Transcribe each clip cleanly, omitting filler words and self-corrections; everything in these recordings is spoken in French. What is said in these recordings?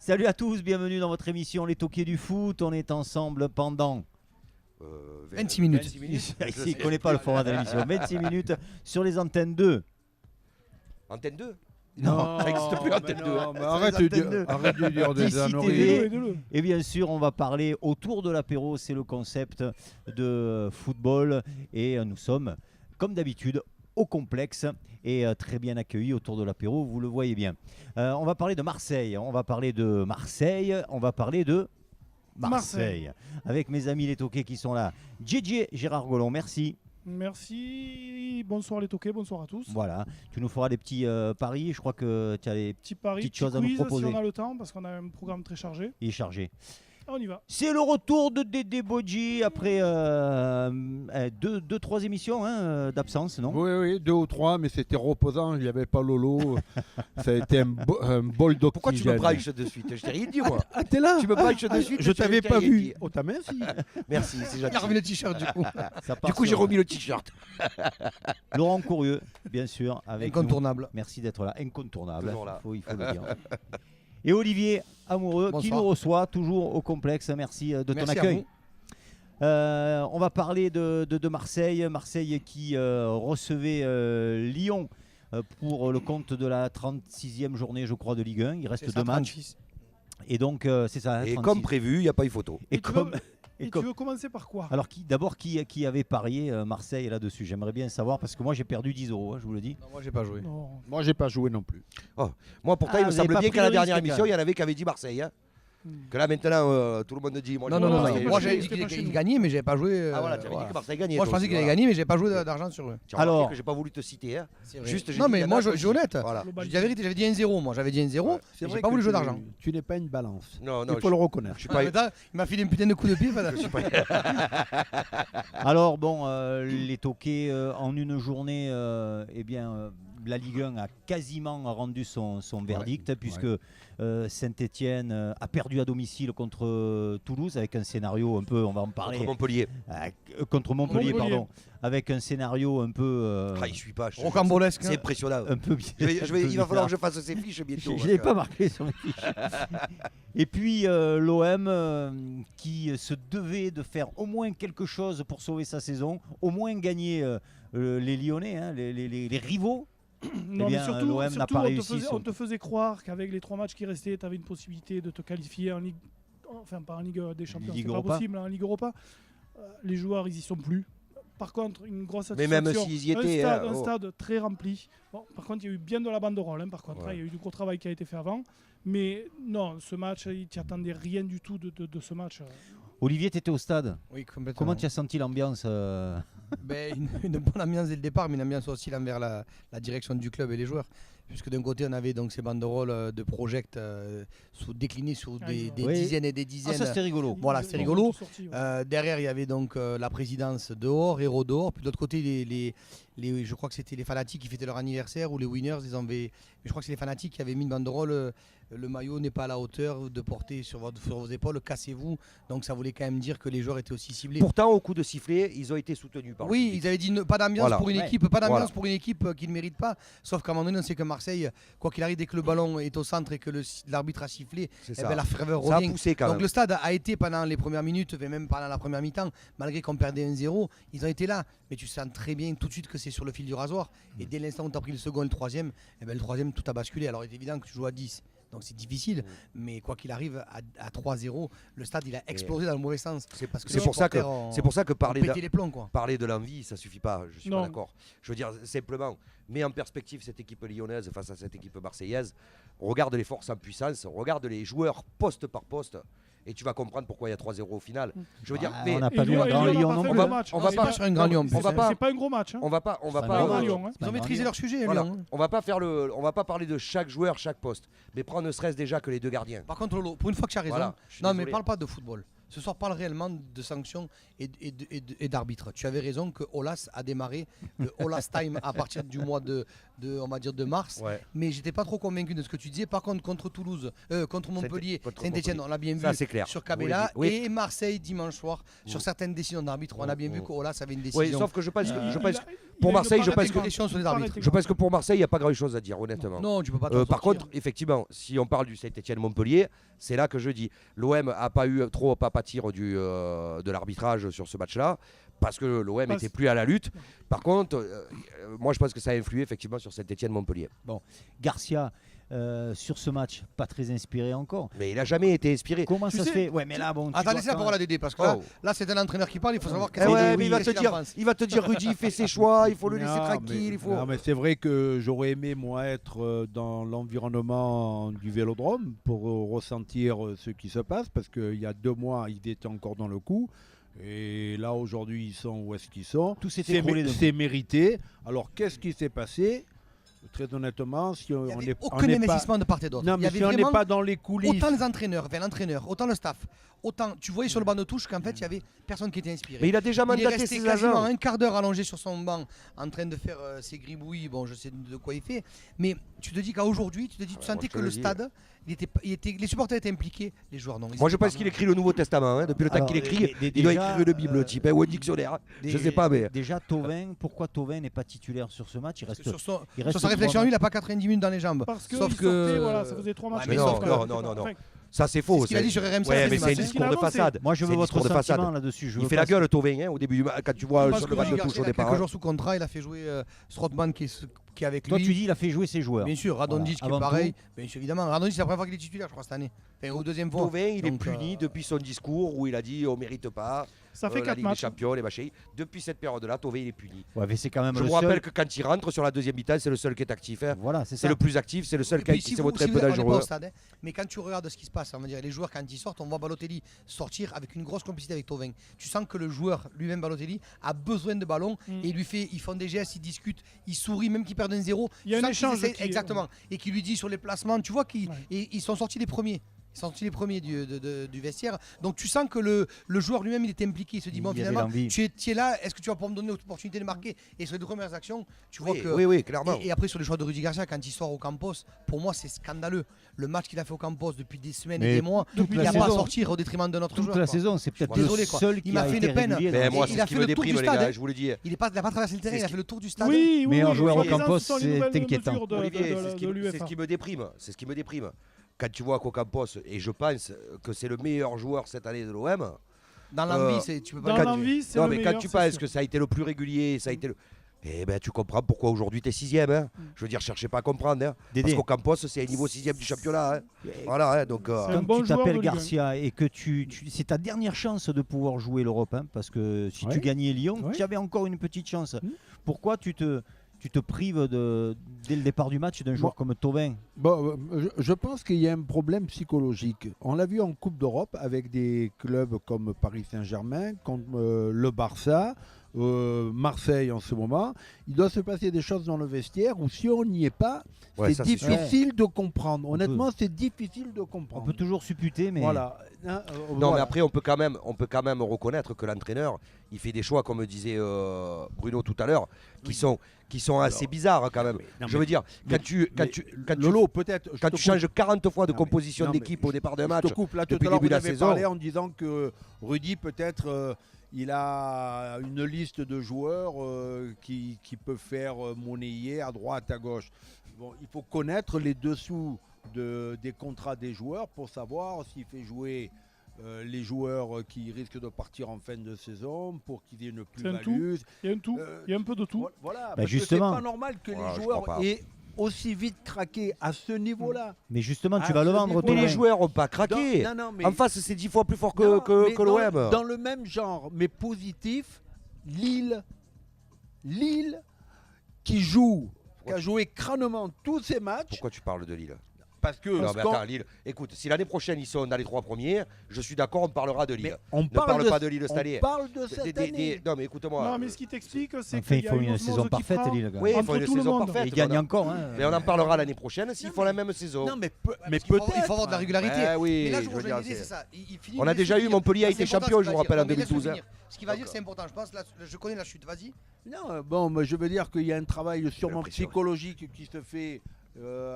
Salut à tous, bienvenue dans votre émission Les Toquiers du foot. On est ensemble pendant 26 minutes. 26 minutes. il ne connaît pas le format de l'émission. 26 minutes sur les antennes 2. Antenne 2. Non, ça n'existe plus Antenne 2. Non, mais arrête de dire des D'ici âneries. TV. Et bien sûr, on va parler autour de l'apéro. C'est le concept de football. Et nous sommes, comme d'habitude, au complexe et très bien accueillis autour de l'apéro. Vous le voyez bien. On va parler de Marseille. On va parler de Marseille. Avec mes amis les toqués qui sont là. JJ, Gérard Gollon, merci. Merci, bonsoir les toqués, bonsoir à tous. Voilà, tu nous feras des petits paris. Je crois que tu as des Petit pari, petites petit choses à nous quiz proposer. si on a le temps, parce qu'on a un programme très chargé. Il est chargé. On y va. C'est le retour de Dédé Bodji après 2-3 émissions d'absence, non? Oui, 2 ou 3, mais c'était reposant, il n'y avait pas Lolo. Ça a été un bol d'oxygène. Pourquoi tu me brailles de suite? Je t'ai rien dit, moi. Ah, t'es là? Tu me brailles de suite. Je t'avais t'ai pas rien vu. dit. Oh, ta merci. Merci, c'est Il a gentil. remis le t-shirt du coup. Ça part Du coup, j'ai sur remis le t-shirt. Laurent Courrieux, bien sûr, avec nous. Incontournable. Merci d'être là, incontournable. Toujours là. Il faut le dire. Et Olivier Amoureux qui Bonsoir. nous reçoit toujours au complexe. Merci de ton Merci à accueil. vous. On va parler de Marseille. Marseille qui recevait Lyon pour le compte de la 36e journée, je crois, de Ligue 1. Il reste 2 matchs. Et donc, c'est ça. hein, Et 36. comme prévu, il n'y a pas eu photo. Et tu comme. veux- et Et comme- tu veux commencer par quoi? Alors, qui avait parié Marseille là-dessus? J'aimerais bien savoir parce que moi, j'ai perdu 10 euros, je vous le dis. Non, moi, j'ai pas joué. Non. Moi, j'ai pas joué non plus. Moi, pourtant, Ah, il me vous avez semble pas bien pris qu'à la le risque, dernière quand émission, même. il y en avait qui avaient dit Marseille. Hein. Que là, maintenant, tout le monde dit. Moi, Non, je non, dis non, Marseille. moi chez j'ai nous, dit c'était pas chez qu'il nous. gagnait, mais j'avais pas joué. Ah voilà, tu avais dit que Marseille gagnait. Moi je toi pensais aussi, qu'il allait voilà. gagner, mais j'ai pas joué d'argent sur eux. Tu as remarqué Alors- que j'ai pas voulu te citer. Hein. Juste, j'ai Non, dit, mais il y en moi a je qui suis honnête. Voilà. Je dis la vérité, j'avais dit 1-0. Moi j'avais dit 1-0. Ouais. J'ai pas voulu jouer d'argent. Tu n'es pas une balance. Non, non, Il faut le reconnaître. je suis Ah, pas. mais là, il m'a filé une putain de coup de pied. Je suis pas. Alors bon, les toqués en une journée, la Ligue 1 a quasiment rendu son verdict puisque Saint-Étienne a perdu à domicile contre Toulouse avec un scénario un peu, on va en parler, Contre Montpellier. contre Montpellier, Montpellier. pardon, avec un scénario un peu, Ah, il suit pas. Rocambolesque. C'est impressionnant. un peu. Il va falloir que je fasse ces fiches bientôt. Je l'ai pas marqué sur les fiches. Et puis l'OM qui se devait de faire au moins quelque chose pour sauver sa saison, au moins gagner les Lyonnais, hein, les rivaux. Non, bien, mais surtout, l'OM n'a surtout, pas on, te réussi faisait, son- on te faisait croire qu'avec les 3 matchs qui restaient, tu avais une possibilité de te qualifier en Ligue. Enfin, pas en Ligue des Champions, Ligue c'est pas Europa. possible, hein, en Ligue Europa. Les joueurs, ils y sont plus. Par contre, une grosse Mais satisfaction. même s'ils y étaient, un hein, stade très rempli. Bon, par contre, il y a eu bien de la banderole. Hein, par contre, Ouais. il y a eu du gros travail qui a été fait avant. Mais non, ce match, tu n'y attendais rien du tout de ce match. Olivier, tu étais au stade. Oui, complètement. Comment tu as senti l'ambiance Une bonne ambiance dès le départ, mais une ambiance aussi envers la direction du club et les joueurs. Puisque d'un côté, on avait donc ces banderoles de project déclinées sur des Oui. dizaines et des Ah, dizaines. ça c'était rigolo. Voilà, Ils c'est ont rigolo. tout sorti, ouais. Derrière, il y avait donc la présidence dehors, Héros dehors. Puis de l'autre côté, je crois que c'était les fanatiques qui fêtaient leur anniversaire ou les winners. Mais je crois que c'est les fanatiques qui avaient mis une banderole. Le maillot n'est pas à la hauteur de porter sur vos épaules, cassez-vous. Donc ça voulait quand même dire que les joueurs étaient aussi ciblés. Pourtant, au coup de sifflet, ils ont été soutenus par le Oui, public. ils avaient dit pas d'ambiance Voilà. pour une Ouais. équipe, pas d'ambiance Voilà. pour une équipe qui ne mérite pas. Sauf qu'à un moment donné, on sait que Marseille, quoi qu'il arrive, dès que le ballon est au centre et que l'arbitre a sifflé, C'est eh ça. ben, la ferveur Ça a revient. poussé quand Donc même. le stade a été pendant les premières minutes, et même pendant la première mi-temps, malgré qu'on perdait 1-0, ils ont été là. Mais tu sens très bien tout de suite que c'est sur le fil du rasoir. Et dès l'instant où tu as pris le second et le troisième, eh ben, le troisième, tout a basculé. Alors il est évident que tu joues à 10. Donc c'est difficile, mais quoi qu'il arrive, à 3-0, le stade il a explosé dans le mauvais sens. Parce que C'est les pour ça que supporters ont- c'est pour ça que ont parler pété les plombs, quoi. de l'envie, ça suffit pas. Je suis Non. pas d'accord. Je veux dire simplement, mets en perspective cette équipe lyonnaise face à cette équipe marseillaise. Regarde les forces en puissance, regarde les joueurs poste par poste, et tu vas comprendre pourquoi il y a 3-0 au final. Je veux dire, Ah, mais on n'a Et pas vu Lyon- un et grand Lyon n'a Lyon pas non fait plus. le gros match, on hein. va C'est pas sur un grand Lyon. on va pas- C'est pas un gros match. Hein. on va C'est pas, pas un grand Lyon. Hein. Ils ont maîtrisé leur sujet, Voilà. Lyon. On va pas faire on va pas parler de chaque joueur, chaque poste, mais prendre ne serait-ce déjà que les deux gardiens. Par contre, Lolo, pour une fois que tu as raison, Voilà, je suis non, mais désolé. parle pas de football. Ce soir parle réellement de sanctions et d'arbitres. Tu avais raison que Olas a démarré le Olas Time à partir du mois on va dire de mars. Ouais. Mais j'étais pas trop convaincu de ce que tu disais. Par contre, contre Toulouse, contre Montpellier, Saint-Etienne, on l'a bien vu Ça, c'est clair. sur Cabella. Oui. Et Marseille dimanche soir, sur certaines décisions d'arbitre, on a bien vu qu'Olas avait une décision. Oui, sauf que je pense Il pour a une Marseille, part je pense que d'intégration sur les arbitres. je pense que pour Marseille, il n'y a pas grand-chose à dire, honnêtement. Non, tu peux pas t'en Par sortir. contre, effectivement, si on parle du Saint-Etienne-Montpellier, c'est là que je dis l'OM n'a pas eu trop à pâtir de l'arbitrage sur ce match-là, parce que l'OM n'était plus à la lutte. Par contre, moi je pense que ça a influé effectivement sur Saint-Etienne-Montpellier. Garcia, sur ce match, pas très inspiré encore. Mais il n'a jamais été inspiré. Comment Tu ça se sais- fait? Ouais, mais là, bon. tu Attends, vois laissez la quand parole à même- Dédé, parce que Oh. là c'est un entraîneur qui parle, il faut savoir Eh ouais, mais qu'est-ce qu'il en pense. il va te dire Rudy, il fait ses choix, il faut le laisser Non, tranquille. Non, mais c'est vrai que j'aurais aimé, moi, être dans l'environnement du Vélodrome pour ressentir ce qui se passe, parce qu'il y a 2 mois, ils étaient encore dans le coup. Et là, aujourd'hui, ils sont où est-ce qu'ils sont. Tout s'est écroulé d'un C'est mérité. Alors, qu'est-ce qui s'est passé? Très honnêtement, si Il on n'y avait n'est aucun investissement de part et d'autre. Non, Il y mais avait si on n'est vraiment pas dans les coulisses. autant les entraîneurs, l'entraîneur, autant le staff, autant tu voyais sur le banc de touche qu'en fait il y avait personne qui était inspiré. Mais il a déjà Il est mandaté resté ses quasiment agents. un quart d'heure allongé sur son banc en train de faire ses gribouillis. Bon, je sais de quoi il fait, mais tu te dis qu'aujourd'hui, tu moi, sentais je te que le le dis. stade, les supporters étaient impliqués, les joueurs non. Moi je pense qu'il écrit le Nouveau Testament. Hein. Depuis le temps Alors, qu'il écrit, déjà, il doit écrire une Bible, le type, ou un dictionnaire. Je sais pas, mais. Déjà, Thauvin, pourquoi Thauvin n'est pas titulaire sur ce match? Il reste. Sur, son- il reste sur sa réflexion, 3 lui, il n'a pas 90 minutes dans les jambes. Parce que Sauf il que sortait, voilà, ça faisait 3 matchs. mais qu'il non, sortait. non. Enfin, Ça c'est faux. C'est ce qu'il a dit sur RMC. Ouais, mais dimanche. c'est un ce discours qu'il de a annoncé. façade. Moi, je C'est veux un votre discours de sentiment façade. là-dessus. Je Il veux fait pas- la gueule, Thauvin, hein, au début du match, quand tu vois Parce sur que le match de Garcia, touche au il a départ. quelques hein. jours sous contrat, il a fait jouer Strootman qui est avec Toi, lui. tu dis il a fait jouer ses joueurs. Bien sûr, Radonjic qui Avant est pareil. tout. Bien sûr, évidemment. Radonjic, c'est la première fois qu'il est titulaire, je crois, cette année. Enfin, ou deuxième fois. Thauvin, il est Donc, puni depuis son discours où il a dit on mérite pas Ça fait la 4 Ligue des matchs. Champions, les machins. Depuis cette période-là, Thauvin il est puni. Ouais, mais c'est quand même Je le vous seul. rappelle que quand il rentre sur la deuxième mi-temps, c'est le seul qui est actif. hein. Voilà, c'est C'est ça. le plus actif, c'est le seul Et qui puis, s'est vous- montré un peu on est pas dangereux. au stade, hein, mais quand tu regardes ce qui se passe, on va dire, les joueurs, quand ils sortent, on voit Balotelli sortir avec une grosse complicité avec Thauvin. Tu sens que le joueur, lui-même Balotelli, a besoin de ballon et ils font des gestes, ils discutent, ils sourient, même qu'ils perdent un 0. Il y a Tu un sens qu'ils échange essaient- qui- exactement. Et qui lui dit sur les placements, tu vois qu'ils Ouais. et ils sont sortis les premiers. Ils sont sortis les premiers du vestiaire. Donc tu sens que le joueur lui-même, il était impliqué. Il se dit, bon, Il y avait finalement, l'envie. tu es là, est-ce que tu vas pouvoir me donner l'opportunité de marquer? Et sur les deux premières actions, tu vois que Oui, clairement. et après sur les choix de Rudy Garcia, quand il sort au Campos, pour moi c'est scandaleux. Le match qu'il a fait au Campos depuis des semaines Mais et des mois, toute il la n'a pas à saison- sortir au détriment de notre Toute joueur. la quoi. saison, c'est peut-être Désolé, le quoi. seul Il qui m'a a fait été une peine. régulier. Mais dans- moi, il c'est a ce qui fait me le tour déprime, du les gars, stade. je vous le dis. Il n'a pas traversé le terrain, il a fait le tour du stade. Oui, Mais en joueur au soi-disant, Campos, ce sont les c'est nouvelles inquiétant. mesures de Olivier, c'est ce qui l'UEFA. me déprime. C'est ce qui me déprime. Quand tu vois qu'au Campos, et je pense que c'est le meilleur joueur cette année de l'OM. Dans l'envie, tu peux pas Dans le- l'envie, c'est Non, le mais meilleur, quand tu c'est penses sûr. que ça a été le plus régulier, ça a été le. Eh ben, tu comprends pourquoi aujourd'hui tu es 6ème. Hein. Je veux dire, cherchez pas à comprendre. Hein. Dédé. Parce qu'au Campos, c'est un niveau 6ème du championnat. Hein. Voilà, hein, donc. C'est un Quand bon tu joueur t'appelles de Ligue 1. Garcia et que c'est ta dernière chance de pouvoir jouer l'Europe, hein, parce que si tu Ouais. gagnais Lyon, Ouais. tu avais encore une petite chance. Mm. Pourquoi tu te prives dès le départ du match d'un joueur comme Thauvin? Bon, je pense qu'il y a un problème psychologique. On l'a vu en Coupe d'Europe avec des clubs comme Paris Saint-Germain, comme le Barça, Marseille en ce moment. Il doit se passer des choses dans le vestiaire où si on n'y est pas, Ouais, c'est ça, c'est sûr. difficile de comprendre. On Honnêtement, c'est difficile de On comprendre. peut toujours supputer, mais Voilà. Hein, Non, voilà. mais après, on peut quand même reconnaître que l'entraîneur, il fait des choix, comme disait Bruno tout à l'heure, qui sont assez bizarres quand même. Non, Je mais- veux dire, mais- mais Lolo, peut-être. je quand te tu changes 40 fois de Non, mais- composition non, mais d'équipe au départ d'un Je match, te coupe là tout depuis à le l'heure, début vous de la avez saison. parlé en disant que Rudy peut-être il a une liste de joueurs qui peut faire monnayer à droite, à gauche. Bon, il faut connaître les dessous des contrats des joueurs pour savoir s'il fait jouer les joueurs qui risquent de partir en fin de saison pour qu'il y ait une C'est un plus-value. Il y a un tout, il y a un peu de tout. Voilà, parce justement. que c'est pas normal que Voilà, les je joueurs crois pas. aient aussi vite craqué à ce niveau-là. Mais justement, tu Ah, vas le ce vendre, niveau- Mais les Thauvin. joueurs n'ont pas craqué. Non, mais En face, c'est 10 fois plus fort Non, que mais l'OM. Dans le même genre, mais positif, Lille qui joue, qui a joué crânement tous ses matchs. Pourquoi tu parles de Lille Parce que Non, mais attends, Lille, écoute, si l'année prochaine ils sont dans les 3 premiers, je suis d'accord, on parlera de Lille. mais on Ne parle pas de Lille cette on année. parle de cette année. Non, mais écoute-moi. Non, mais ce qui t'explique, c'est Enfin, il qu'il y a faut une une osmose saison qui parfaite, fera Lille. Oui, il entre faut une tout le saison monde. parfaite. Il gagne voilà. encore. Hein. Mais on en parlera l'année prochaine s'ils font la même saison. Non, mais Parce qu'il faut- peut-être. il faut avoir de la régularité. Ouais, oui, mais là, je veux rejoins dire, l'idée, c'est- c'est ça. Il finit On a de déjà finir. eu Montpellier a C'est été important champion, ce je qu'il vous va rappelle, en dire. Non, mais laisse-le 2012. finir. Ce qu'il va dire, c'est important. Je pense, là, je connais la chute. Vas-y. Non, bon, mais je veux dire qu'il y a un travail sûrement l'impression. psychologique qui se fait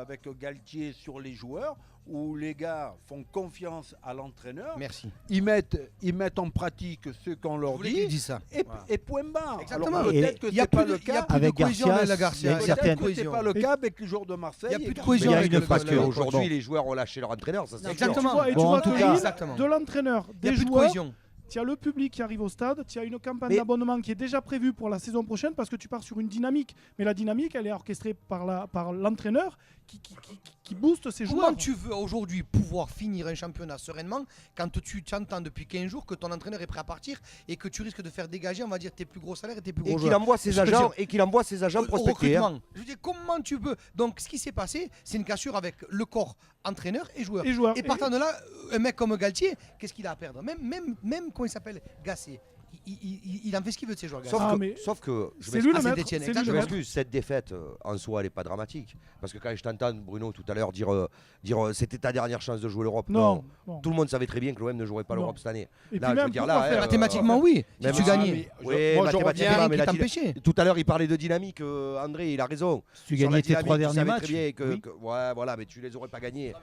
avec Galtier sur les joueurs, où les gars font confiance à l'entraîneur, Merci. ils mettent en pratique ce qu'on Je leur voulais qu'il dit, dise ça. et point barre. Exactement. Alors peut-être que Il y a c'est pas plus de- le il y a cas. plus de Avec cohésion Garcia, avec la il y a Garcia. une Il y a plus de certaine- Peut-être que c'est cohésion. pas le cas avec les joueurs de Marseille. Il y a plus de et cohésion Mais il y a avec une le- Parce fracture. le- le- qu'aujourd'hui, Bon. les joueurs ont lâché leur entraîneur. Ça, c'est Exactement. sûr. Et tu Bon, vois, en tout de cas- Lille, Exactement. de l'entraîneur, Il y a des plus de joueurs, cohésion. tu as le public qui arrive au stade, tu as une campagne Mais- d'abonnement qui est déjà prévue pour la saison prochaine parce que tu pars sur une dynamique. Mais la dynamique, elle est orchestrée par l'entraîneur qui booste ses Comment joueurs. tu veux aujourd'hui pouvoir finir un championnat sereinement quand tu entends depuis 15 jours que ton entraîneur est prêt à partir et que tu risques de faire dégager, on va dire, tes plus gros salaires et tes plus Et gros qu'il joueurs envoie ses Je veux agents dire, et qu'il envoie ses agents au prospecter. hein. recrutement. Je veux dire, comment tu peux. Donc, ce qui s'est passé, c'est une cassure avec le corps entraîneur et joueur. Et joueurs. Et partant de là, un mec comme Galtier, qu'est-ce qu'il a à perdre Même comment il s'appelle Gassé. Il en fait ce qu'il veut de ses joueurs. Sauf, Gassé. Ah, que, mais sauf que je c'est lui le Ah, c'est maître. d'Étienne, C'est lui exactement. Je le maître. m'excuse, cette défaite en soi, elle n'est pas dramatique. Parce que quand je t'entends, Bruno, tout à l'heure, dire c'était ta dernière chance de jouer l'Europe. Non, non. Tout le monde savait très bien que l'OM ne jouerait pas Non. l'Europe cette année. Et Là, puis je veux même, dire, pourquoi là, faire Mathématiquement, oui. Si même tu si- gagnais. Oui, moi, je Il y a mathématiquement, rien mais qui la t'empêchait. tout à l'heure, il parlait de dynamique. André, il a raison. Tu Sur la gagnais tes 3 dynamique, tu derniers savais matchs. très bien Oui. ouais, voilà, mais tu les aurais pas gagnés.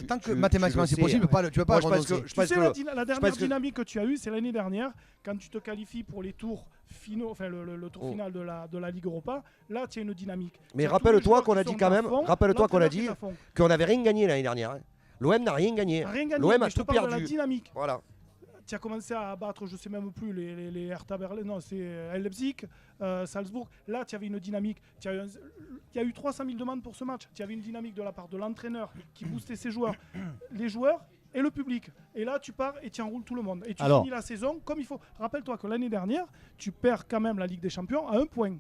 Tant que tu mathématiquement le c'est sais, possible, hein. tu peux pas Moi, je pense renoncer. que- je Tu pense sais, que- la dernière pense que- dynamique que tu as eue, c'est l'année dernière, quand tu te qualifies pour les tours finaux, enfin le tour Oh. final de la Ligue Europa. Là, tu as une dynamique. Mais Tu as tous rappelle-toi les joueurs qu'on qui a dit sont quand à même- fond, rappelle-toi qu'on a l'entraîneur dit- qui est à fond. Qu'on n'avait rien gagné l'année dernière. hein. L'OM n'a rien gagné. Rien gagné, L'OM mais a je te tout parle de la perdu. dynamique. Voilà. Tu as commencé à abattre, je sais même plus, les Hertha Berlin, non, c'est Leipzig, Salzbourg. Là, tu avais une dynamique. Il y a eu 300 000 demandes pour ce match. Tu avais une dynamique de la part de l'entraîneur qui boostait ses joueurs, les joueurs et le public. Et là, tu pars et tu enroules tout le monde. Et tu Alors. finis la saison comme il faut. Rappelle-toi que l'année dernière, tu perds quand même la Ligue des Champions à 1 point.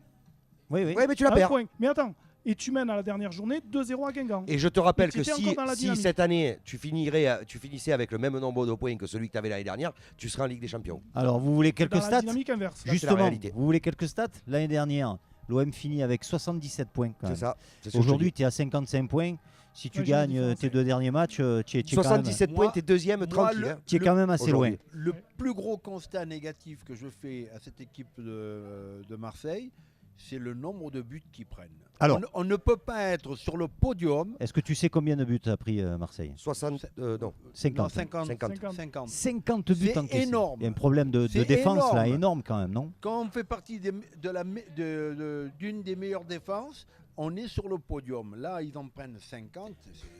Oui, oui. Ouais, mais tu la À un perds. point. Mais attends, et tu mènes à la dernière journée 2-0 à Guingamp. Et je te rappelle Et tu que étais si, encore dans la si dynamique. cette année tu finissais avec le même nombre de points que celui que tu avais l'année dernière, tu serais en Ligue des Champions. Alors, vous voulez C'est quelques dans la stats dynamique inverse. c'est la Justement, réalité. vous voulez quelques stats L'année dernière, l'OM finit avec 77 points. quand C'est même. ça. c'est ce que je te Aujourd'hui, dis. tu es à 55 points. Si tu Ouais, j'ai une gagnes différence, tes 2 derniers matchs, tu es, quand même, 77 points, Moi- t'es deuxième moi, tranquille. hein. tu es quand même assez loin. Aujourd'hui. Le plus gros constat négatif que je fais à cette équipe de Marseille, c'est le nombre de buts qu'ils prennent. Alors. On ne peut pas être sur le podium. Est-ce que tu sais combien de buts a pris Marseille 60, non. 50. Non, 50. 50. 50. 50 buts C'est encaissés. énorme. Il y a un problème de C'est défense là, énorme. énorme quand même, non Quand on fait partie d'une des meilleures défenses, on est sur le podium. Là, ils en prennent 50.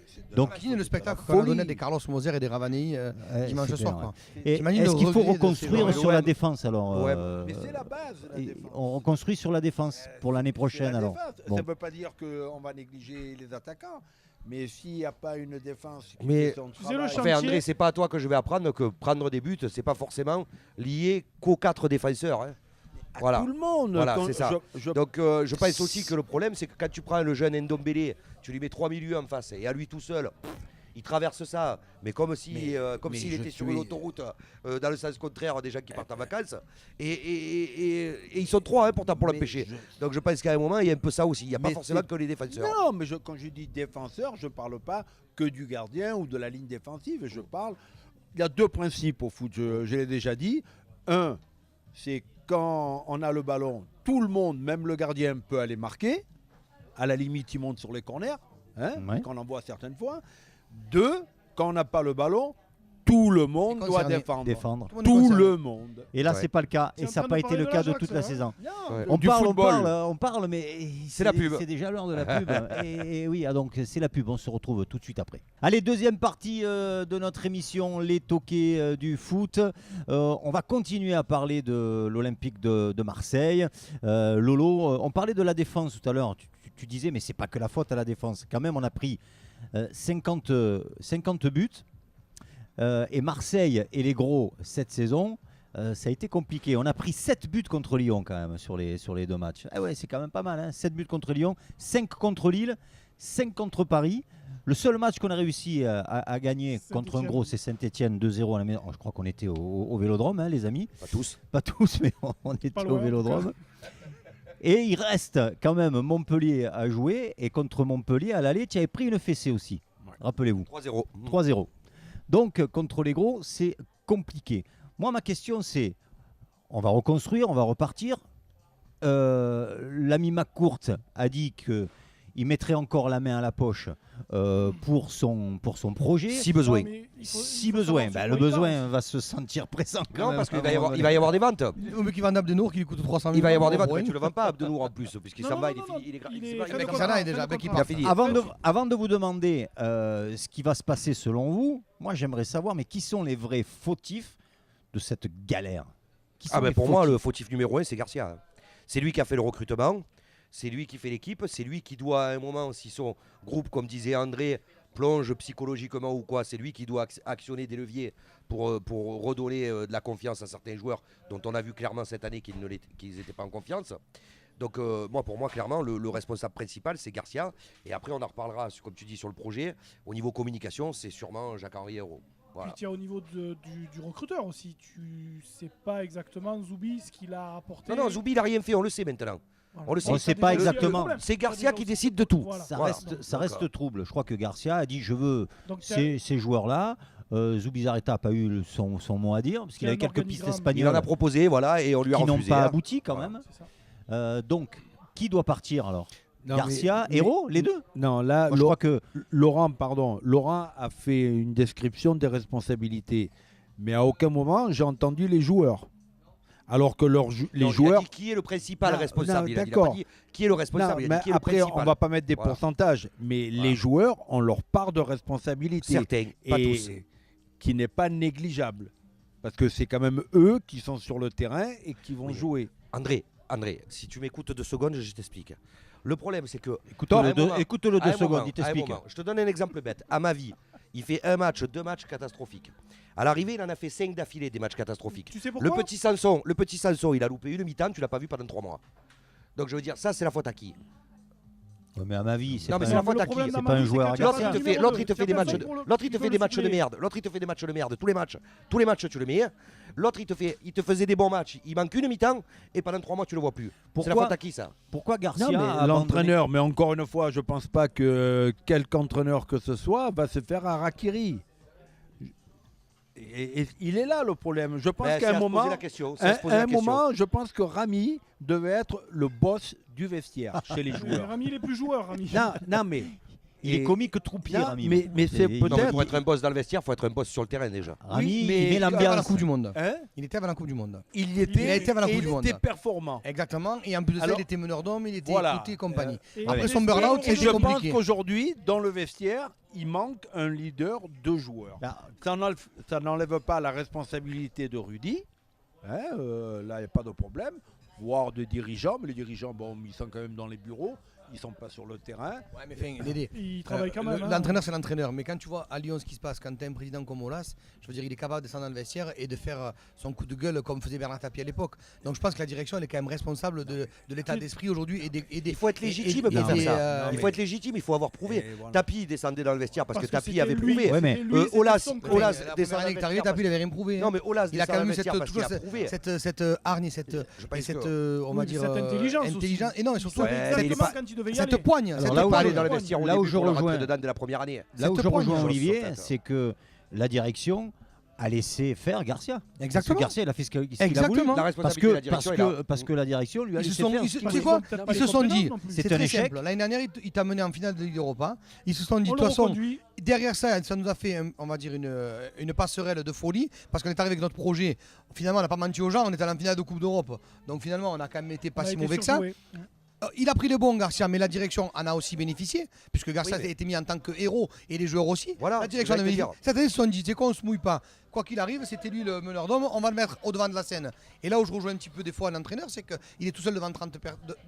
c'est de Donc, la- Imagine le de spectacle la qu'on a folie. donné des Carlos Moser et des Ravanei dimanche c'est soir. clair, quoi. Et T'imagines est-ce le qu'il faut regret de ces reconstruire joueurs. sur la défense alors Ouais. Mais c'est la base, la défense. On reconstruit sur la défense pour l'année C'est prochaine la alors. défense. Bon. Ça ne veut pas dire qu'on va négliger les attaquants. Mais s'il n'y a pas une défense qui Mais- fait son Tu sais, le travail- chantier- Enfin, André, c'est pas à toi que je vais apprendre que prendre des buts, c'est pas forcément lié qu'aux 4 défenseurs. hein. à Voilà. tout le monde. Voilà, Quand c'est ça. je- Donc je pense aussi que le problème, c'est que quand tu prends le jeune Ndombele, tu lui mets 3 milieux en face et à lui tout seul, il traverse ça, mais comme si, mais s'il je était sur suis- une autoroute dans le sens contraire des gens qui partent en vacances. Et ils sont 3 pourtant pour mais l'empêcher. je- Donc je pense qu'à un moment, il y a un peu ça aussi. Il n'y a pas Mais forcément c'est- que les défenseurs. Non, mais quand je dis défenseur, je ne parle pas que du gardien ou de la ligne défensive. Je parle. Il y a 2 principes au foot, je l'ai déjà dit. Un, c'est quand on a le ballon, tout le monde, même le gardien, peut aller marquer. À la limite, il monte sur les corners, Ouais. qu'on en voit certaines fois. 2, quand on n'a pas le ballon, tout le monde C'est doit concerné. défendre. Défendre. Tout le monde est Tout concerné. le monde. Et là, Ouais. c'est pas le cas. Tu Et es en ça n'a train pas de été parler le de cas de l'Ajax, toute la là, hein saison. Non, Ouais. On du parle, football. on parle, mais C'est la pub. C'est déjà l'heure de la pub. et oui, donc c'est la pub. On se retrouve tout de suite après. Allez, deuxième partie de notre émission, les toqués du foot. On va continuer à parler de l'Olympique de Marseille. Lolo, on parlait de la défense tout à l'heure. Tu disais, mais c'est pas que la faute à la défense. Quand même, on a pris 50 buts. Et Marseille et les gros cette saison, ça a été compliqué. On a pris 7 buts contre Lyon quand même sur les 2 matchs. Ah ouais, c'est quand même pas mal. 7 buts contre Lyon, 5 contre Lille, 5 contre Paris. Le seul match qu'on a réussi à gagner contre un Saint-Étienne. gros, c'est Saint-Etienne 2-0 à la maison. Je crois qu'on était au Vélodrome, hein, les amis. Pas tous. Pas tous, mais on était Pas au loin, en tout Vélodrome. Et il reste quand même Montpellier à jouer. Et contre Montpellier, à l'aller, tu avais pris une fessée aussi. Ouais. Rappelez-vous. 3-0. 3-0. Donc, contre les gros, c'est compliqué. Moi, ma question, c'est on va reconstruire, on va repartir. L'ami McCourt a dit qu'il mettrait encore la main à la poche pour son projet. Si besoin. Non, mais il Si faut besoin, savoir ben, sur le quoi il besoin pense. va se sentir présent. quand Non, même, parce qu'il à va un y moment avoir, il va y avoir des ventes. Au mec qui vend Abdenour qui lui coûte 300 000 Il va y avoir des ventes, euros. mais tu le vends pas Abdenour en plus, puisqu'il Non, s'en non, va, non, non, il est il est pas- fin il de va- Sana est déjà fin de avec qui contrat. Il a fini. Avant de vous demander ce qui va se passer selon vous, moi j'aimerais savoir, mais qui sont les vrais fautifs de cette galère? Qui sont Ah ben les pour moi, fautifs le fautif numéro 1, c'est Garcia. C'est lui qui a fait le recrutement, c'est lui qui fait l'équipe, c'est lui qui doit, à un moment, si son groupe, comme disait André, plonge psychologiquement ou quoi, c'est lui qui doit actionner des leviers pour redonner de la confiance à certains joueurs dont on a vu clairement cette année qu'ils n'étaient pas en confiance. Donc pour moi, clairement, le responsable principal, c'est Garcia. Et après, on en reparlera, comme tu dis, sur le projet. Au niveau communication, c'est sûrement Jacques-Henri Hérault. Voilà. Puis il y a au niveau du recruteur aussi. Tu sais pas exactement Zoubi ce qu'il a apporté. Non, Zoubi, il n'a rien fait, on le sait maintenant. Voilà. on le sait. On Ça, sait déjà, pas il y a le exactement. problème. C'est Ça, Garcia déjà qui aussi, décide de tout. voilà. Ça Voilà. reste, ça Donc, reste trouble. Je crois que Garcia a dit je veux Donc, ces joueurs-là. Zubizarreta n'a pas eu son mot à dire, parce qu'il Il y a avait un quelques pistes organigramme. Il en espagnoles a proposé, voilà, et on lui a qui n'ont refusé. pas hein. abouti quand Voilà. même. c'est ça. Donc, qui doit partir alors? Non, Garcia, mais- Hérault, les deux? Non, là, Moi, je crois que Laurent a fait une description des responsabilités, mais à aucun moment j'ai entendu les joueurs. Alors que les Non, il a joueurs. dit qui est le principal Non, responsable. non, Il a pas d'accord. dit qui est le Non, responsable. Il a mais dit qui est le après, on principal. va pas mettre des Voilà. pourcentages, mais Voilà. les joueurs ont leur part de responsabilité. Certains, pas et tous. qui n'est pas négligeable. Parce que c'est quand même eux qui sont sur le terrain et qui vont Oui. jouer. André, si tu m'écoutes 2 secondes, je t'explique. Le problème, c'est que. écoute-le à un moment- écoute-le à 2 un secondes, moment, il à un t'explique. moment, je te donne un exemple bête. À ma vie, il fait un match, 2 matchs catastrophiques. À l'arrivée, il en a fait 5 d'affilée des matchs catastrophiques. Tu sais Le pourquoi petit Sanson, il a loupé une mi-temps, tu l'as pas vu pendant 3 mois. Donc je veux dire, ça c'est la faute à qui? Ouais, mais à ma vie, c'est Non, mais pas c'est la un- faute à le qui? problème C'est dans pas ma un vie, joueur c'est à qu'il y a L'autre, pas Garcia. il te de fait, numéro l'autre, il te deux. fait des Il y a matchs, personne pour le- l'autre, il te qui fait veut des le matchs de suppléer. merde. L'autre, il te fait des matchs de merde. Tous les matchs. Tu le mets. L'autre, il te faisait des bons matchs. Il manque une mi-temps et pendant 3 mois, tu le vois plus. C'est la Pourquoi faute à qui ça? Pourquoi Garcia Non, a mais abandonné- l'entraîneur, mais encore une fois, je pense pas que quelque entraîneur que ce soit va se faire harakiri. Et il est là le problème. Je pense Ben, c'est qu'à à un se poser moment, la question. c'est à se poser à la un question. moment, je pense que Rami devait être le boss du vestiaire chez les Mais joueurs. Rami, il est plus joueur, Rami. Non, mais Il est comique troupier, Non, Rami. mais c'est Il- Non, mais peut-être- pour être un boss dans le vestiaire, il faut être un boss sur le terrain déjà. Rami, Oui, il mais met Il était avant la l'ambiance. Coupe du Monde. hein, Il était avant la Coupe du Monde. il a était, été avant la et Coupe il du Monde. était performant. Exactement. Et en plus de ça, Alors- il était meneur d'hommes, il était Voilà. écouté et compagnie. Et Après on son espère- burn-out, Et c'est je pense compliqué. qu'aujourd'hui, dans le vestiaire, il manque un leader de joueurs. Bah, Ça n'enlève pas la responsabilité de Rudy. Hein, là, il n'y a pas de problème. Voire de dirigeants. Mais les dirigeants, bon, ils sont quand même dans les bureaux. Ils ne sont pas sur le terrain. Ouais, mais enfin, Dédé, Il travaille quand même. hein. L'entraîneur, c'est l'entraîneur. Mais quand tu vois à Lyon ce qui se passe, quand tu as un président comme Olas, je veux dire, il est capable de descendre dans le vestiaire et de faire son coup de gueule comme faisait Bernard Tapie à l'époque. Donc je pense que la direction, elle est quand même responsable de l'état d'esprit aujourd'hui. Il faut être légitime et pour faire des, ça. non, Il mais- faut être légitime, il faut avoir prouvé. Et voilà. Tapi descendait dans le vestiaire parce que Tapi c'était avait lui, prouvé. Ouais, mais- c'était lui, c'était Olas, son Olas club. La descend première dans année le que t'es arrivé, vestiaire Tapi, il avait rien prouvé. Non, mais Olas Il a descend quand dans même le eu cette, vestiaire parce qu'il toujours a prouvé. cette hargne, Je pense cette, que- on va Oui, dire, cette intelligence aussi. intelligence. Et non, et surtout, Il savait Ouais, cette- mais il est exactement pas- quand il devait y cette aller. poigne. Alors cette là où Pas poigne. aller dans le vestiaire au Là où début je pour le rejoins- rentrer dedans de la première année. Là où Cette je poigne, rejoins chose, Olivier, en fait. c'est que la direction a laissé faire Garcia. Parce que Exactement. Garcia, il a fait ce qu'il a voulu. Exactement. La Parce responsabilité de que, la direction est là. parce que la direction lui a Ils se laissé sont, faire. ils se- ce tu qu'il sais voulait. quoi T'as pas Ils les se sont dit, compétences non plus. C'est c'est un très échec. simple. L'année dernière, il t'a mené en finale de Ligue Europa. Ils se sont dit, de On toute le façon, reconduit. derrière ça, ça nous a fait, on va dire, une passerelle de folie. Parce qu'on est arrivé avec notre projet. Finalement, on n'a pas menti aux gens. On est allé en finale de Coupe d'Europe. Donc finalement, on a quand même été pas On a si été mauvais que ça. surjoué. Il a pris le bon, Garcia, mais la direction en a aussi bénéficié. Puisque Garcia Oui, mais- a été mis en tant que héros et les joueurs aussi. Voilà, La direction c'est a ce que j'allais bénéficié. te Cette année, ils se sont dit, c'est qu'on se mouille pas. Quoi qu'il arrive, c'était lui le meneur d'homme. On va le mettre au devant de la scène. Et là où je rejoins un petit peu des fois l'entraîneur, c'est qu'il est tout seul devant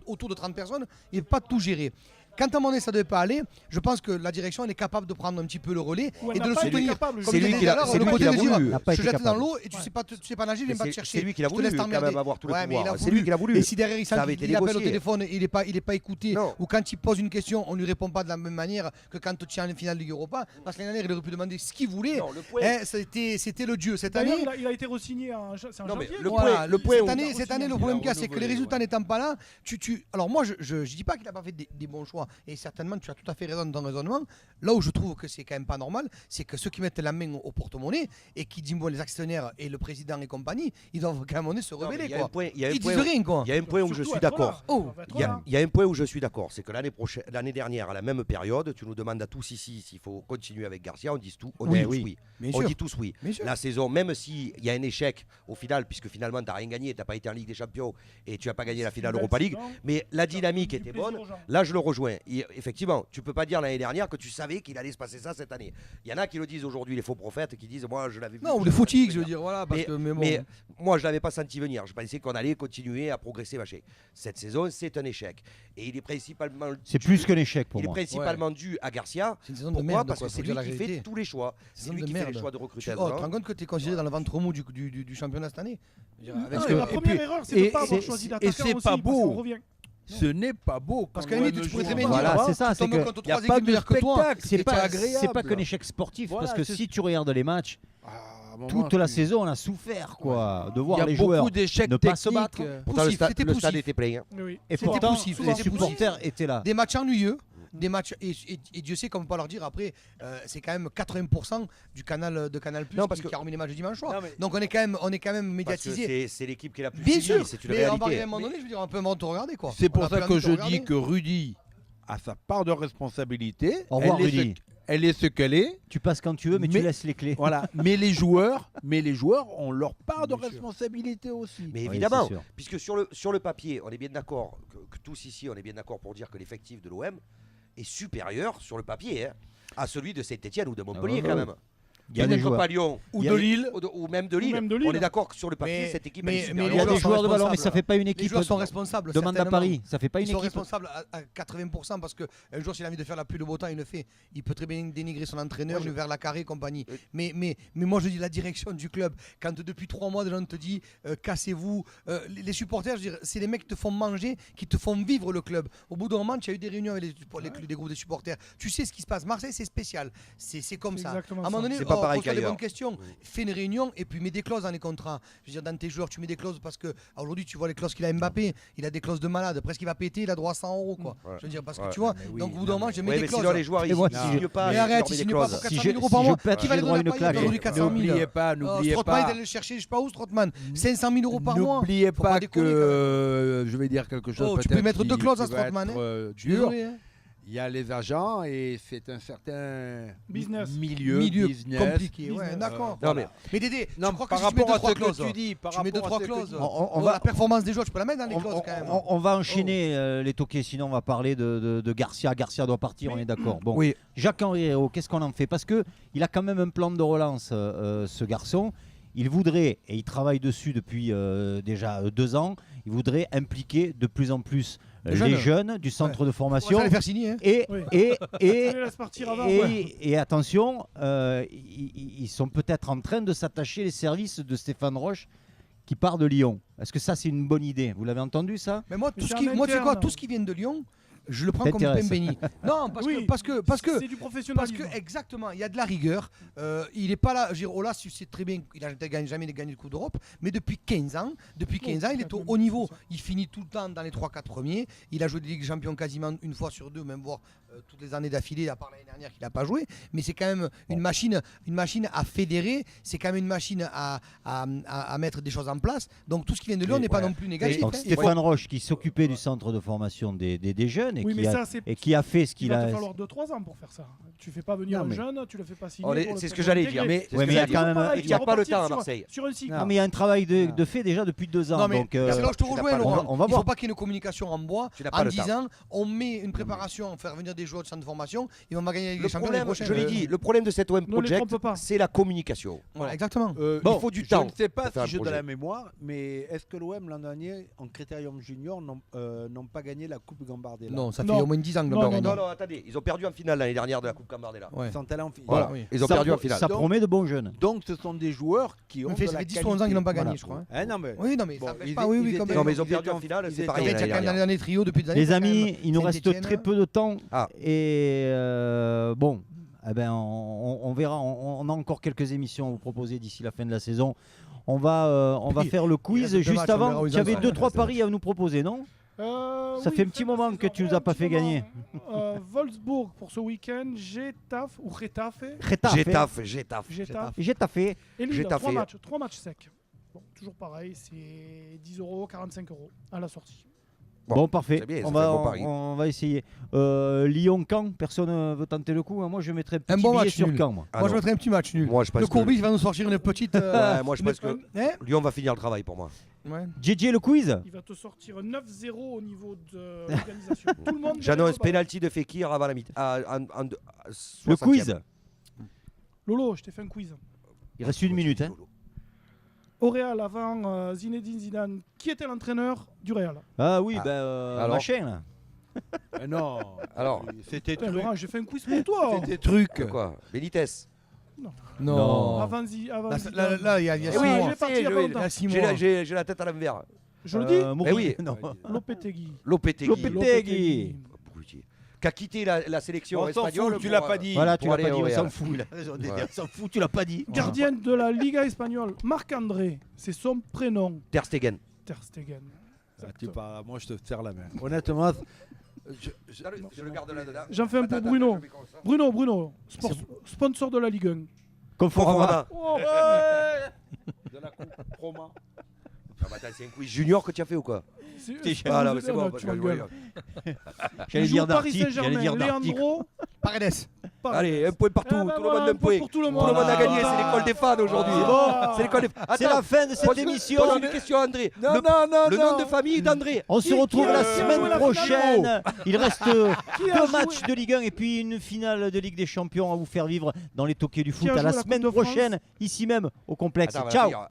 autour de 30 personnes. Il ne peut pas tout gérer. quand à un moment donné ça devait pas aller, je pense que la direction elle est capable de prendre un petit peu le relais Ou elle et de n'a le pas été soutenir. capable, Comme c'est je lui disais qui tout à l'a- l'heure, c'est le lui côté qui l'a de dire, voulu. N'a pas je été jette dans capable. l'eau et tu sais pas nager, je vais pas te chercher. C'est lui qui l'a Je te laisse voulu, quand t'emmerder. même avoir tout le Ouais, mais il a pouvoir. C'est voulu. lui qui l'a voulu. Et si derrière il Ça avait été appelle au négocié. téléphone, il est pas écouté, Non. ou quand il pose une question, on lui répond pas de la même manière que quand tu tiens une finale de Ligue Europa, parce que l'année dernière il aurait pu demander ce qu'il voulait. Non, le point- C'était le dieu. Cette D'ailleurs, année, il a été re-signé c'est en Non, mais janvier. le quoi. point- le point cette où- année, le problème qu'il y a, c'est que les renouvelé, résultats ouais. n'étant pas là, alors moi, je dis pas qu'il n'a pas fait des bons choix, et certainement, tu as tout à fait raison dans ton raisonnement. Là où je trouve que c'est quand même pas normal, c'est que ceux qui mettent la main au porte-monnaie et qui disent, bon, les actionnaires et le président et compagnie, ils doivent quand même à un moment donné se Non, mais rebeller, il y a quoi. un point- il y a un Ils point disent où- rien, quoi. Il y a un point où je Surtout suis être là. d'accord. Oh, Va être Il y, a, là. il y a un point où je suis d'accord, c'est que l'année dernière, à la même période, tu nous demandes à tous ici s'il faut continuer avec Garcia, on dit tout, on Oui, dit tous oui. oui. Bien On sûr. dit tous oui. Bien sûr. La saison, même s'il y a un échec au final, puisque finalement tu n'as rien gagné, tu n'as pas été en Ligue des Champions et tu n'as pas gagné la finale Une belle Europa League, saison. mais la Ça dynamique donne du était plaisir bonne. aux gens. Là, je le rejoins. Effectivement, tu peux pas dire l'année dernière que tu savais qu'il allait se passer ça cette année. Il y en a qui le disent aujourd'hui, les faux prophètes, qui disent moi je l'avais vu. Non, ou je les l'avais footix, senti je veux venir. dire, voilà, parce Mais, que, mais bon. mais moi, je l'avais pas senti venir. Je pensais qu'on allait continuer à progresser, machin. Cette saison, c'est un échec. Et il est principalement. C'est plus qu'un échec pour Il est moi. principalement dû à Garcia. C'est une saison de Pourquoi merde, Parce quoi, que faut c'est dire lui la qui vérité. fait tous les choix. C'est Saison lui de qui fait les merde. choix de Tu recruter. te rends compte que tu es considéré dans le ventre mou du championnat cette année. Je veux dire, avec Non, ce mais que- la première erreur, c'est de ne pas avoir choisi d'attaquant c'est aussi, pas parce beau. qu'on revient. Ce n'est pas beau. Parce quand qu'à la limite, l'OM tu pourrais joue très bien en dire, bas. Voilà, c'est ça, tu tombes c'est que contre y a trois pas équipes de meilleures que toi. spectacle. C'est c'est pas, agréable. c'est pas qu'un échec sportif, Voilà, parce que c'est- si tu regardes les matchs, Ah, à un moment, toute la tu- saison, on a souffert quoi, de Il y voir a les beaucoup joueurs d'échecs ne pas se techniques. battre. Pourtant, le Poussif, stade, c'était le stade poussif. était plein. hein. Oui. Et C'était pourtant, poussif, les c'était supporters étaient là. Des matchs ennuyeux, des matchs et Dieu sait comment pas leur dire après, c'est quand même 80% du canal de Canal Non, parce qui que- a remis les matchs du dimanche soir. Non, mais- Donc on est quand même Parce que médiatisé. c'est l'équipe qui est la plus Bien suivie, sûr, c'est une mais on va réalité. à un moment donné, je veux dire, on peut te regarder quoi. C'est On pour a ça plein que de je te dis regarder. que Rudy a sa part de responsabilité. Au revoir, Elle est ce- Rudy. Elle est ce qu'elle est. Tu passes quand tu veux, mais tu Mais- laisses les clés. Voilà. mais les joueurs ont leur part de Bien sûr. responsabilité aussi. Mais Oui, évidemment, c'est sûr. puisque sur le papier, on est bien d'accord, que tous ici, on est bien d'accord pour dire que l'effectif de l'OM est supérieur sur le papier hein, à celui de Saint-Etienne ou de Montpellier Ah ouais, quand ouais. même. Il y a des Peut-être joueurs. pas Lyon Ou Il y a de des- Lille. ou même de Lille. même de Lille. On est d'accord que sur le papier, Mais- cette équipe mais- elle est mais supérieure. Il y a les des joueurs joueurs de sont ballon, mais ça responsables. fait pas une Les équipe joueurs sont responsables. de Manda certainement. Paris. Ça fait pas une Ils sont équipe. responsables à 80% parce qu'un jour, s'il a envie de faire la pluie le beau temps, il le fait. Il peut très bien dénigrer son entraîneur, Moi, je- lui vers la carré et compagnie. Oui. Mais moi, je dis la direction du club. Quand depuis 3 mois, des gens te disent cassez-vous. Les supporters, je veux dire, c'est les mecs qui te font manger, qui te font vivre le club. Au bout d'un moment, tu as eu des réunions avec des groupes de supporters. Tu sais ce qui se passe. Marseille, c'est spécial. C'est comme C'est ça. exactement À un moment ça. donné, C'est pas pareil pose-toi les qu'ailleurs. bonnes questions. Fais une réunion et puis mets des clauses dans les contrats. Je veux dire, dans tes joueurs, tu mets des clauses parce que aujourd'hui, tu vois les clauses qu'il a Mbappé. Il a des clauses de malade. Presque il va péter, il a droit à 100 euros. Quoi. Ouais. Je veux dire, parce que Ouais. tu vois, Mais oui, donc au bout non, d'un moment, je mets Ouais, des mais clauses. sinon, les joueurs, Et ils moi, ne si signent je- pas. Mais ils arrête, leur ils mettent signent des pas clauses. pour Si 400 je- 000 euros par si mois. je peux être Qui va les donner droit une pas, il claque. va donner 400 000. N'oubliez pas, Strootman, il allait le chercher, je sais pas où, Strootman. 500 000 euros par mois. N'oubliez Faut pas déconner, quand même. que je vais dire quelque chose. Oh, tu peux peut-être mettre deux qui- clauses à qui va Strootman, être, hein. Je suis dur. désolé. hein. Il y a les agents et c'est un certain Business. milieu business. compliqué. Ouais, Business. d'accord. Non, mais Mais Dédé, Non, tu crois que par si tu mets rapport deux, à trois ce que clauses, tu dis, par tu mets deux, rapport à trois ce que clauses. tu dis. On va- La performance des joueurs, tu peux la mettre dans les clauses quand même. On va enchaîner les toquets, sinon on va parler de Garcia. Garcia doit partir, on est d'accord. Bon, Oui. Jacques-Henri Hérault, qu'est-ce qu'on en fait? Parce qu'il a quand même un plan de relance, ce garçon. Il voudrait, et il travaille dessus depuis déjà 2 ans, il voudrait impliquer de plus en plus les jeunes du centre de On formation. va les faire signer. hein. Et, Oui. et, et, On les laisse partir avant. et, ouais. et attention, ils sont peut-être en train de s'attacher les services de Stéphane Roche qui part de Lyon. Est-ce que ça, c'est une bonne idée? Vous l'avez entendu, ça? Mais moi, Mais tout ce c'est qui, en moi, tu sais quoi, interne. tout ce qui vient de Lyon, je le prends comme du T'intéresse. pain béni. Non, parce Oui, que c'est du professionnalisme. exactement, il y a de la rigueur. Il est pas là. Olas, tu sais très bien, il n'a jamais gagné le Coupe d'Europe, mais depuis 15 ans, il est au haut niveau. Il finit tout le temps dans les 3-4 premiers. Il a joué des Ligues des Champions quasiment une fois sur 2, même voire toutes les années d'affilée, à part l'année dernière qu'il n'a pas joué. Mais c'est quand même une machine à fédérer. C'est quand même une machine à mettre des choses en place. Donc tout ce qui vient de Lyon n'est pas non plus négatif. Donc hein. Stéphane Roche qui s'occupait du centre de formation des jeunes et, Oui, qui mais a, ça, c'est. et qui a fait ce Il qu'il va a. te falloir 2-3 ans pour faire ça. Tu fais pas venir Non, un mais- jeune, tu le fais pas signer. Oh, pour le c'est ce faire que j'allais intégrer. dire. Mais- C'est Ouais, ce mais que il y a j'allais quand dire. même- Il n'y a pas le temps à sur- Marseille. Sur un cycle. Non, mais il y a un travail Non. de fait déjà depuis 2 ans. Non, mais donc, c'est là où je te tu n'as rejoins, pas le Laurent. temps. On va Il ne voir. faut pas qu'il y ait une communication en bois Tu n'as pas en le temps. disant on met une préparation, faire venir des joueurs de centre de formation et on va gagner les Le champions l'année problème, prochaine. je l'ai dit, le problème de cet OM Ne les Project, trompe pas. c'est la communication. Voilà, exactement. Il faut du temps Je ne sais pas pour faire un si j'ai de projet. la mémoire, mais est-ce que l'OM l'an dernier, en Critérium Junior, n'ont pas gagné la Coupe Gambardella? Non, ça fait Non. au moins 10 ans que Non, Lambert non, Régnier. Non, non, attendez, ils ont perdu en finale l'année dernière de la Coupe Gambardella. Ouais. Sont allés en finale. Voilà, oui. ils ont Ça perdu en pro- finale. Ça Donc- promet de bons jeunes. Donc ce sont des joueurs qui ont Ça fait de la 10 ou 11 ans qu'ils qualité. n'ont pas gagné, Voilà. je crois. Hein, non, mais Oui, non, mais bon, ça empêche ils pas. étaient- Oui, oui, ils quand étaient- même. Non, mais ils ont ils perdu étaient en finale, c'est ils pareil. Il y a l'année quand même dernière. dans les trios depuis des années. Les ça fait amis, quand même il nous reste Saint-Étienne. très peu de temps. Ah. Et bon, eh ben, on verra. On a encore quelques émissions à vous proposer d'ici la fin de la saison. On va Puis, faire le il quiz. reste deux Juste matchs, on avant, verra où ils tu en avais sont. 2-3 Ouais, paris à nous proposer, non? Ça fait un petit moment que tu nous as pas fait gagner. Wolfsburg pour ce week-end, Getafe ou Getafe. Getafe. Gétaf. Getafe. Et Lille, Getafe. 3 matchs secs. Bon, toujours pareil, c'est 10 €, 45 € à la sortie. Bon, parfait. c'est bien, ça on, fait va, un bon pari. on va essayer. Lyon-Caen, personne veut tenter le coup. Moi, je mettrais un petit bon billet match sur nul. Caen. Moi. Ah Moi, je non. mettrais un petit match nul. Moi, je pense Le que- Courbis va nous sortir une petite. Ouais, moi, je pense que Hein Lyon va finir le travail pour moi. Ouais. JJ, le quiz. Il va te sortir 9-0 au niveau de l'organisation. Tout le monde. J'annonce derrière le ballon. penalty de Fekir avant la mi-temps. Le quiz. Lolo, je t'ai fait un quiz. Il reste une minute. Hein. Au Real, avant Zinedine Zidane, qui était l'entraîneur du Real? Ah oui, Ah. Alors machin là. Mais non. Alors, C'était Putain, truc. Laurent, j'ai fait un quiz pour toi. C'était truc. quoi Benitez. Non. Avant Là, Zidane. là, il y a Eh 6 oui, mois. j'ai parti il y a je- pas Il y longtemps. a 6 J'ai mois. la, j'ai- j'ai la tête à l'envers. Je le dis, Eh oui. Non. Lopetegui. Lopetegui. Lopetegui. Abruti. Qui a quitté la sélection On s'en espagnole. fout, tu pour, l'as pas dit. Voilà, tu pour l'as aller pas dit, au on s'en Real. fout. Il a raison de dire, Ouais. on s'en fout, tu l'as pas dit. Gardien de la Liga espagnole, Marc-André, c'est son prénom. Ter Stegen. Ter Stegen. Ah, tu parles, moi je te serre la main. Honnêtement, Je le garde là-dedans. J'en fais un pour Bruno. Bruno, sponsor de la Ligue 1. Conforama. Oh, de la coupe Roma. Ah bah attends, c'est un quiz junior que tu as fait ou quoi? Ah là, mais c'est bon. parce tu que- m'engueules. J'allais Il joue dire au Paris Darty. J'allais Saint-Germain, dire Darty. Leandro. Paredes. Allez, un point partout. Eh ben Tout le voilà, monde un un point point. pour tout le Tout monde. le monde a gagné. Ah. C'est l'école des fans aujourd'hui. Ah. C'est l'école des fans. C'est la fin de cette émission. Pose une question à André. Non, Le- non, non, Le non. nom de famille d'André. On se retrouve qui la a semaine joué la prochaine. Il reste Qui a deux joué- matchs de Ligue 1 et puis une finale de Ligue des Champions à vous faire vivre dans les toquets du foot. a À la joué la semaine Coupe de France prochaine, ici même au complexe. Attends, Ciao. on va dire,